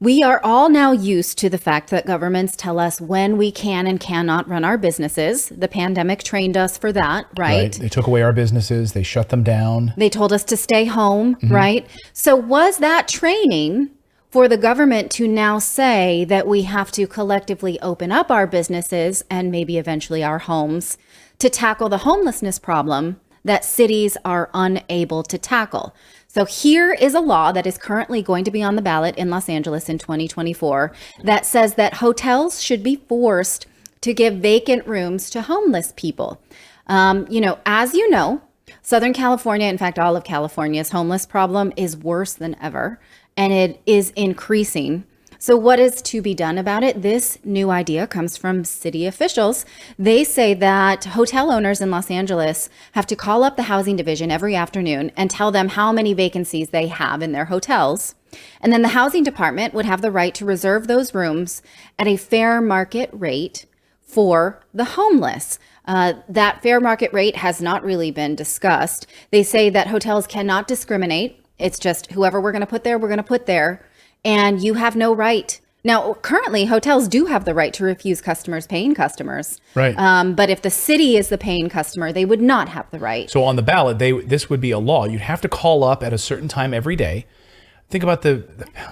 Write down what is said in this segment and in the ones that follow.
We are all now used to the fact that governments tell us when we can and cannot run our businesses. The pandemic trained us for that, right? They took away our businesses. They shut them down. They told us to stay home, right? So was that training for the government to now say that we have to collectively open up our businesses and maybe eventually our homes to tackle the homelessness problem that cities are unable to tackle? So here is a law that is currently going to be on the ballot in Los Angeles in 2024 that says that hotels should be forced to give vacant rooms to homeless people. As you know, Southern California, in fact, all of California's homeless problem is worse than ever, and it is increasing. So what is to be done about it? This new idea comes from city officials. They say that hotel owners in Los Angeles have to call up the housing division every afternoon and tell them how many vacancies they have in their hotels. And then the housing department would have the right to reserve those rooms at a fair market rate for the homeless. That fair market rate has not really been discussed. They say that hotels cannot discriminate. It's just whoever we're going to put there, we're going to put there. And you have no right. Now, currently, hotels do have the right to refuse customers paying customers. Right. But if the city is the paying customer, they would not have the right. So on the ballot, this would be a law. You'd have to call up at a certain time every day. Think about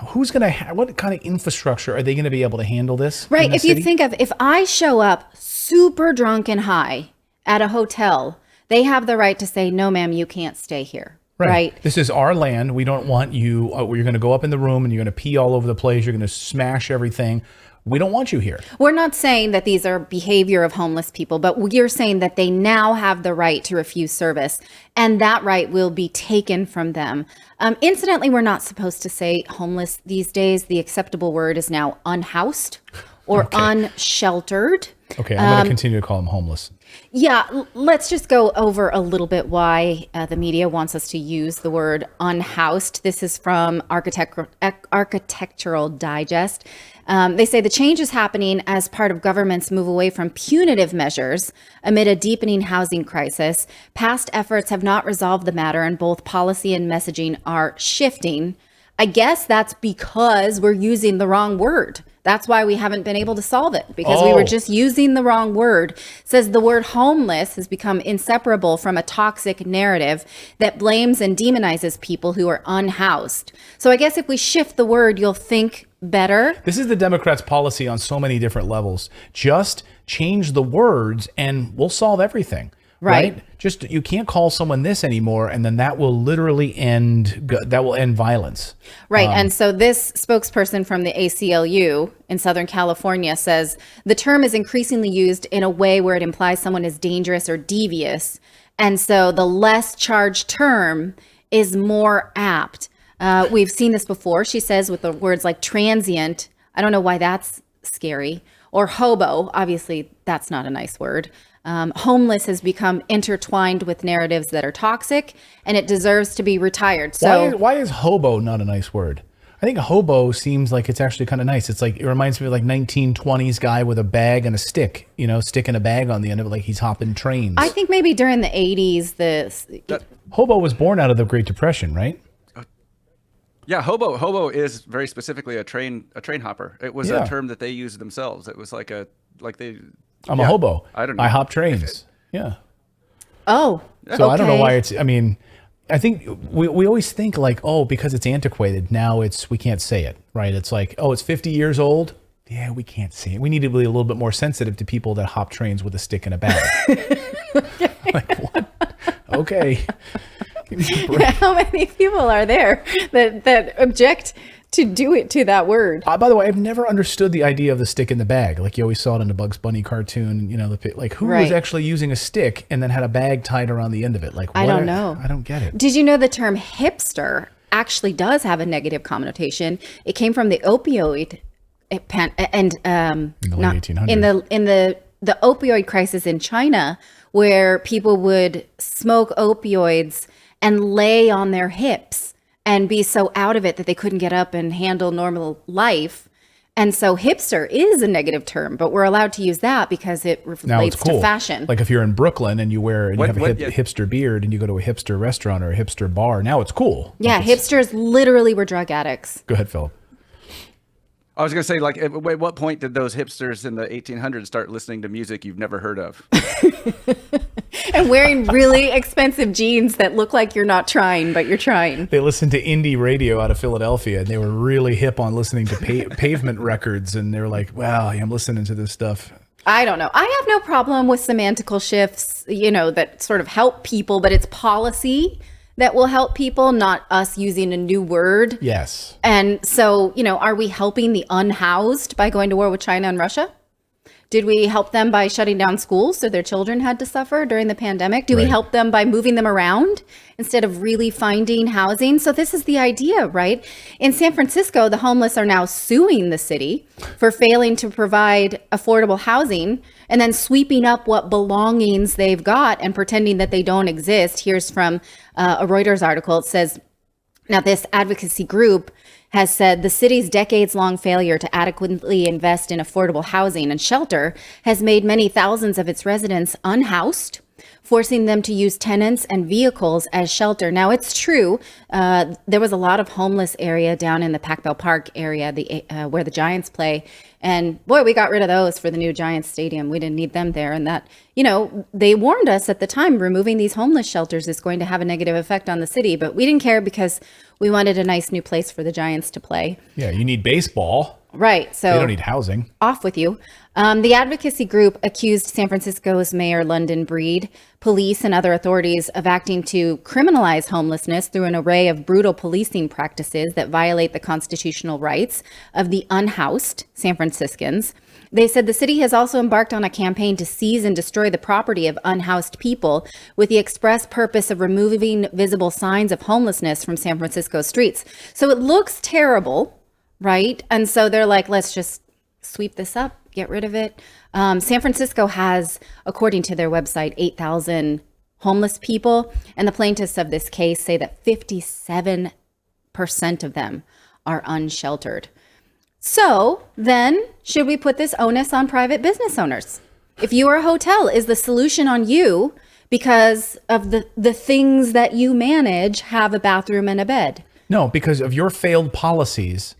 who's going to what kind of infrastructure are they going to be able to handle this? Right. If you think of if I show up super drunk and high at a hotel, they have the right to say, no, ma'am, you can't stay here. Right. This is our land. We don't want you. You're going to go up in the room and you're going to pee all over the place. You're going to smash everything. We don't want you here. We're not saying that these are behavior of homeless people, but we're saying that they now have the right to refuse service, and that right will be taken from them. Incidentally, we're not supposed to say homeless these days. The acceptable word is now unhoused or unsheltered. Okay, I'm going to continue to call them homeless. Yeah, let's just go over a little bit why the media wants us to use the word unhoused. This is from Architectural Digest. They say the change is happening as part of government's move away from punitive measures amid a deepening housing crisis. Past efforts have not resolved the matter, and both policy and messaging are shifting. I guess that's because we're using the wrong word. That's why we haven't been able to solve it, because we were just using the wrong word. It says the word homeless has become inseparable from a toxic narrative that blames and demonizes people who are unhoused. So I guess if we shift the word, you'll think better. This is the Democrats' policy on so many different levels. Just change the words and we'll solve everything. Right? Just you can't call someone this anymore, and then that will literally end violence. Right. And so this spokesperson from the ACLU in Southern California says the term is increasingly used in a way where it implies someone is dangerous or devious. And so the less charged term is more apt. We've seen this before, she says, with the words like transient. I don't know why that's scary. Or hobo. Obviously, that's not a nice word. Homeless has become intertwined with narratives that are toxic, and it deserves to be retired. So why is hobo not a nice word? I think hobo seems like it's actually kind of nice. It's like, it reminds me of like 1920s guy with a bag and a stick, sticking a bag on the end of it, like he's hopping trains. I think maybe during the 80s, hobo was born out of the Great Depression, right? Yeah, hobo is very specifically a train hopper. It was a term that they used themselves. It was I'm a hobo. I don't know. I hop trains. Yeah. Oh. So I don't know why I think we always think like, because it's antiquated, now we can't say it, right? It's like, it's 50 years old. Yeah, we can't say it. We need to be a little bit more sensitive to people that hop trains with a stick and a bag. Like, what? Okay. How many people are there that object to do it to that word? By the way, I've never understood the idea of the stick in the bag. Like you always saw it in the Bugs Bunny cartoon, like who was actually using a stick and then had a bag tied around the end of it? Like, I don't know. I don't get it. Did you know the term hipster actually does have a negative connotation? It came from the opioid in the late 1800s. In the opioid crisis in China, where people would smoke opioids and lay on their hips and be so out of it that they couldn't get up and handle normal life. And so hipster is a negative term, but we're allowed to use that because it relates to fashion. Like if you're in Brooklyn and you have a hipster beard and you go to a hipster restaurant or a hipster bar, now it's cool. Yeah, hipsters literally were drug addicts. Go ahead, Philip. I was going to say, like, at what point did those hipsters in the 1800s start listening to music you've never heard of? And wearing really expensive jeans that look like you're not trying, but you're trying. They listened to indie radio out of Philadelphia, and they were really hip on listening to pavement records. And they were like, wow, I'm listening to this stuff. I don't know. I have no problem with semantical shifts, that sort of help people, but it's policy that will help people, not us using a new word. Yes. And so, are we helping the unhoused by going to war with China and Russia? Did we help them by shutting down schools so their children had to suffer during the pandemic? Do we help them by moving them around instead of really finding housing? So this is the idea, right? In San Francisco, the homeless are now suing the city for failing to provide affordable housing and then sweeping up what belongings they've got and pretending that they don't exist. Here's from a Reuters article. It says, now this advocacy group has said the city's decades-long failure to adequately invest in affordable housing and shelter has made many thousands of its residents unhoused, forcing them to use tenants and vehicles as shelter. Now, it's true, there was a lot of homeless area down in the Pac-Bell Park area, where the Giants play. And boy, we got rid of those for the new Giants stadium. We didn't need them there. And that, they warned us at the time, removing these homeless shelters is going to have a negative effect on the city. But we didn't care because we wanted a nice new place for the Giants to play. Yeah, you need baseball. Right. So they don't need housing. Off with you. The advocacy group accused San Francisco's Mayor London Breed, police, and other authorities of acting to criminalize homelessness through an array of brutal policing practices that violate the constitutional rights of the unhoused San Franciscans. They said the city has also embarked on a campaign to seize and destroy the property of unhoused people with the express purpose of removing visible signs of homelessness from San Francisco streets. So it looks terrible, right? And so they're like, let's just sweep this up, get rid of it. San Francisco has, according to their website, 8,000 homeless people. And the plaintiffs of this case say that 57% of them are unsheltered. So then, should we put this onus on private business owners? If you are a hotel, is the solution on you because of the things that you manage have a bathroom and a bed? No, because of your failed policies,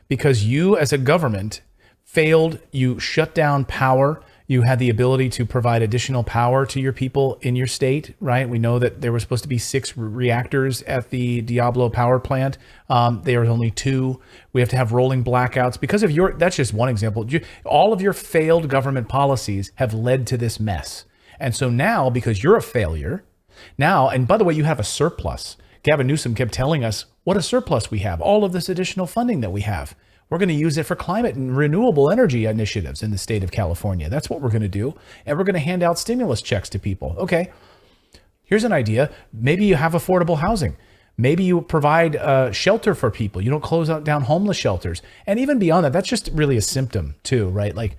because you as a government failed, you shut down power. You had the ability to provide additional power to your people in your state, right? We know that there were supposed to be 6 reactors at the Diablo power plant. There was only 2. We have to have rolling blackouts because of that's just one example. All of your failed government policies have led to this mess. And so now, because you're a failure, and by the way, you have a surplus. Gavin Newsom kept telling us what a surplus we have, all of this additional funding that we have. We're going to use it for climate and renewable energy initiatives in the state of California. That's what we're going to do. And we're going to hand out stimulus checks to people. Okay, here's an idea. Maybe you have affordable housing. Maybe you provide shelter for people. You don't close down homeless shelters. And even beyond that, that's just really a symptom too, right? Like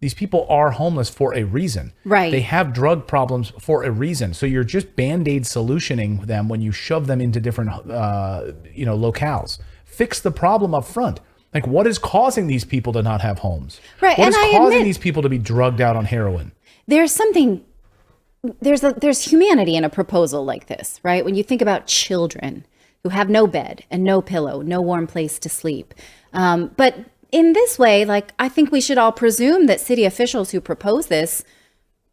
these people are homeless for a reason. Right. They have drug problems for a reason. So you're just Band-Aid solutioning them when you shove them into different, locales. Fix the problem up front. Like, what is causing these people to not have homes? Right. What is causing these people to be drugged out on heroin? There's humanity in a proposal like this, right? When you think about children who have no bed and no pillow, no warm place to sleep. But in this way, like, I think we should all presume that city officials who propose this,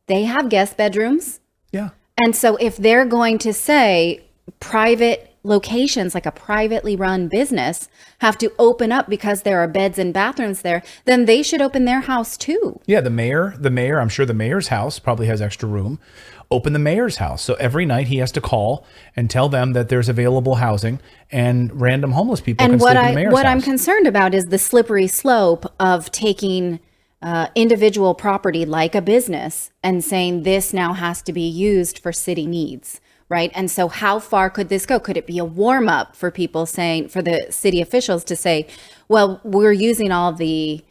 they have guest bedrooms. Yeah. And so if they're going to say private locations, like a privately run business, have to open up because there are beds and bathrooms there, then they should open their house too. Yeah, the mayor, I'm sure the mayor's house probably has extra room. Open the mayor's house. So every night he has to call and tell them that there's available housing and random homeless people can sleep in the mayor's house. What I'm concerned about is the slippery slope of taking individual property like a business and saying this now has to be used for city needs. Right. And so how far could this go? Could it be a warm up for people saying, for the city officials to say, well, we're using all the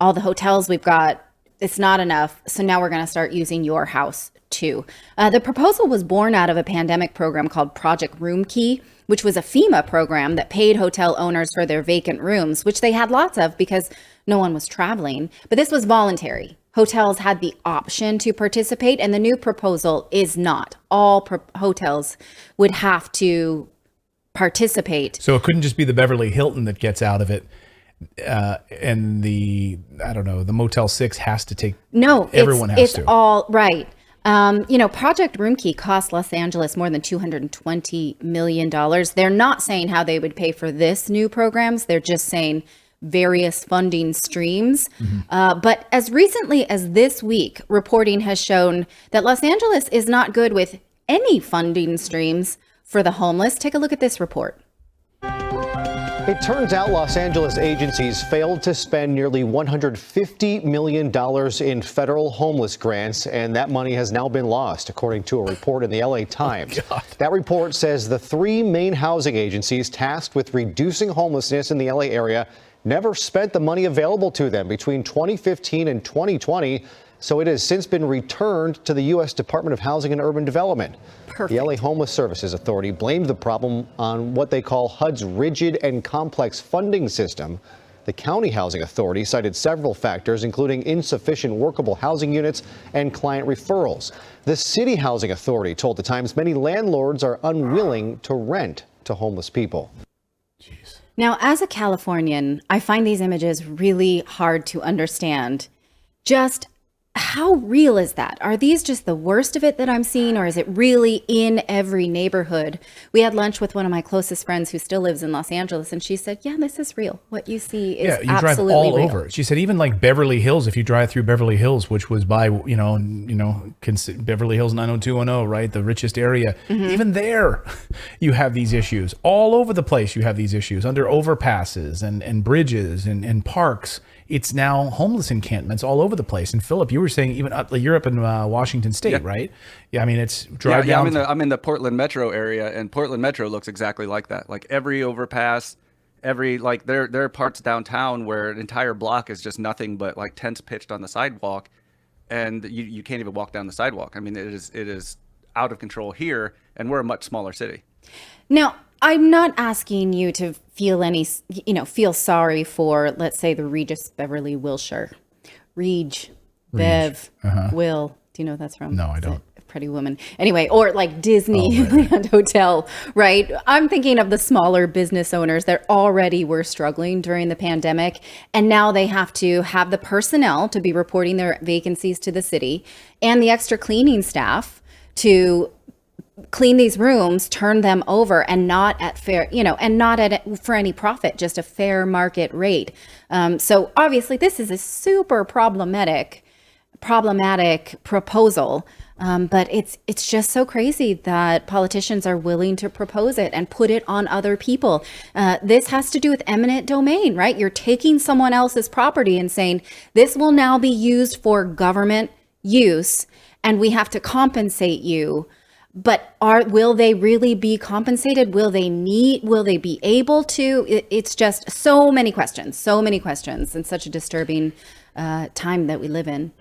hotels we've got. It's not enough. So now we're going to start using your house too. The proposal was born out of a pandemic program called Project Room Key, which was a FEMA program that paid hotel owners for their vacant rooms, which they had lots of because no one was traveling. But this was voluntary. Hotels had the option to participate, and the new proposal is not. All hotels would have to participate. So it couldn't just be the Beverly Hilton that gets out of it. and the Motel 6 has to take. No, everyone has to. It's all right. Project Roomkey cost Los Angeles more than $220 million. They're not saying how they would pay for this new programs. They're just saying various funding streams. But as recently as this week, reporting has shown that Los Angeles is not good with any funding streams for the homeless. Take a look at this report. It turns out Los Angeles agencies failed to spend nearly $150 million in federal homeless grants, and that money has now been lost, according to a report in the LA Times. That report says the three main housing agencies tasked with reducing homelessness in the LA area never spent the money available to them between 2015 and 2020, so it has since been returned to the U.S. Department of Housing and Urban Development. Perfect. The LA Homeless Services Authority blamed the problem on what they call HUD's rigid and complex funding system. The County Housing Authority cited several factors, including insufficient workable housing units and client referrals. The City Housing Authority told the Times many landlords are unwilling to rent to homeless people. Jeez. Now, as a Californian, I find these images really hard to understand. Just how real is that? Are these just the worst of it that I'm seeing, or is it really in every neighborhood? We had lunch with one of my closest friends who still lives in Los Angeles, and she said, yeah, this is real. What you see is you absolutely drive all real. over. She said even like Beverly Hills, if you drive through Beverly Hills, which was by, Beverly Hills 90210, right? The richest area. Even there, you have these issues. All over the place, you have these issues under overpasses and bridges and parks. It's now homeless encampments all over the place. And Philip, you were saying even you're up in Washington State, right? Yeah, I mean, it's drive down. I'm in the Portland metro area, and Portland metro looks exactly like that. Like every overpass, there are parts downtown where an entire block is just nothing but like tents pitched on the sidewalk, and you can't even walk down the sidewalk. I mean, it is out of control here, and we're a much smaller city. Now, I'm not asking you to feel sorry for, let's say, the Regis Beverly Wilshire. Bev, Will. Do you know what that's from? No, I don't. Pretty Woman. Anyway, or like Disneyland Hotel, right? I'm thinking of the smaller business owners that already were struggling during the pandemic, and now they have to have the personnel to be reporting their vacancies to the city and the extra cleaning staff to clean these rooms, turn them over, and not at fair, and not for any profit, just a fair market rate. So obviously this is a super problematic proposal. But it's just so crazy that politicians are willing to propose it and put it on other people. This has to do with eminent domain, right? You're taking someone else's property and saying, this will now be used for government use, and we have to compensate you. But will they really be compensated? Will they be able to? It's just so many questions, and such a disturbing time that we live in.